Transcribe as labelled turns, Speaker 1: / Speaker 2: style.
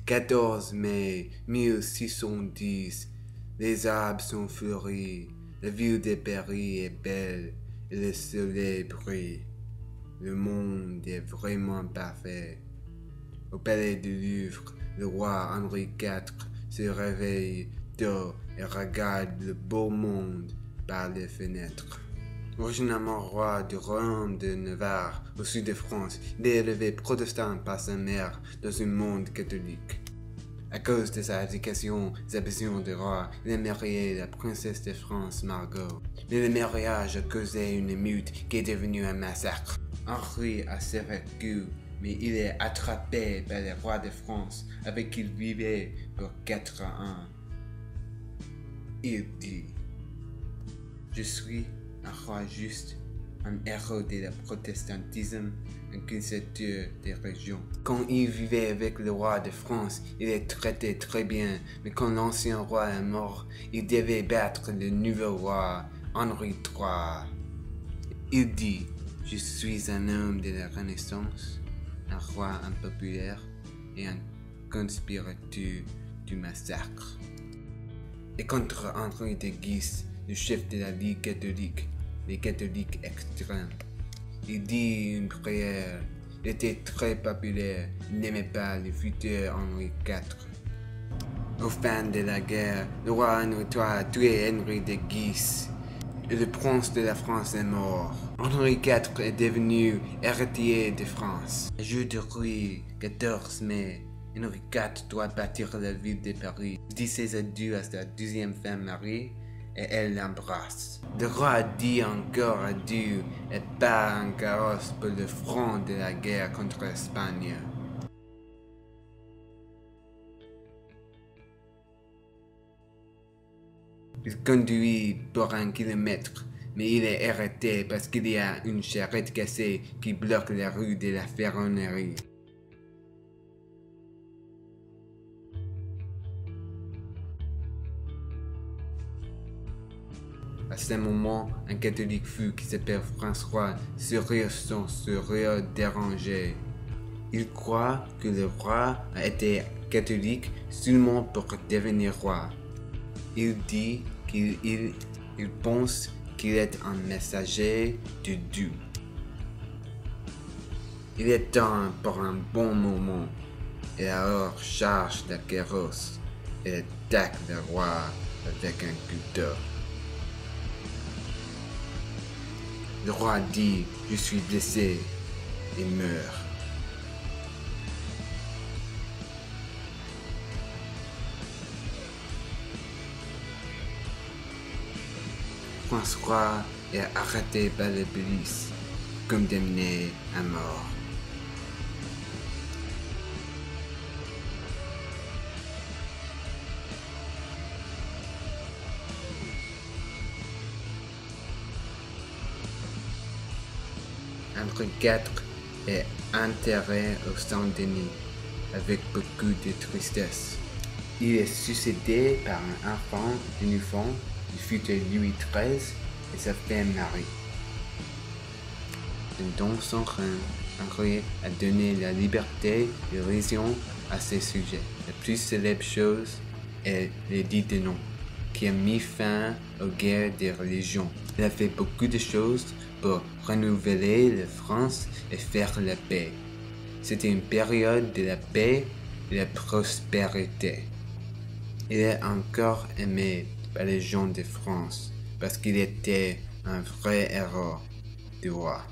Speaker 1: 14 mai 1610, les arbres sont fleuris, la ville de Paris est belle et le soleil brille. Le monde est vraiment parfait. Au palais du Louvre, le roi Henri IV se réveille tôt et regarde le beau monde par les fenêtres. Originalement roi du royaume de Navarre, au sud de France, il est élevé protestant par sa mère dans un monde catholique. À cause de sa éducation et sa vision de roi, il a marié la princesse de France Margot. Mais le mariage a causé une émeute qui est devenue un massacre. Henri a survécu, mais il est attrapé par les rois de France avec qui il vivait pour 4 ans. Il dit: je suis un roi juste, un héros de la protestantisme, un conquistador des régions. Quand il vivait avec le roi de France, il est traité très bien, mais quand l'ancien roi est mort, il devait battre le nouveau roi, Henri III. Il dit: je suis un homme de la Renaissance, un roi impopulaire et un conspirateur du massacre. Et contre Henri de Guise, le chef de la Ligue catholique, les catholiques extrêmes, il dit une prière. Il était très populaire, il n'aimait pas le futur Henri IV. Au fin de la guerre, le roi Henri III a tué Henri de Guise et le prince de la France est mort. Henri IV est devenu héritier de France. Le jour de Louis, 14 mai, Henri IV doit bâtir la ville de Paris. Il dit ses adieux à sa deuxième femme Marie et elle l'embrasse. Le roi dit encore adieu et part en carrosse pour le front de la guerre contre l'Espagne. Il conduit pour 1 kilomètre, mais il est arrêté parce qu'il y a une charrette cassée qui bloque la rue de la Ferronnerie. À ce moment, un catholique fou qui s'appelle François surrit son sourire dérangé. Il croit que le roi a été catholique seulement pour devenir roi. Il dit qu'il pense qu'il est un messager de Dieu. Il est temps pour un bon moment, et alors charge la carrosse et attaque le roi avec un couteau. Le roi dit: je suis blessé, et meurt. François est arrêté par la police, condamné à mort. Henri IV est enterré au Saint-Denis avec beaucoup de tristesse. Il est succédé par un enfant du futur Louis XIII et sa femme Marie. Dans son règne, Henri a donné la liberté de religion à ses sujets. La plus célèbre chose est l'édit de Nantes, qui a mis fin aux guerres des religions. Il a fait beaucoup de choses pour renouveler la France et faire la paix. C'était une période de la paix et de la prospérité. Il est encore aimé par les gens de France parce qu'il était un vrai héros du roi.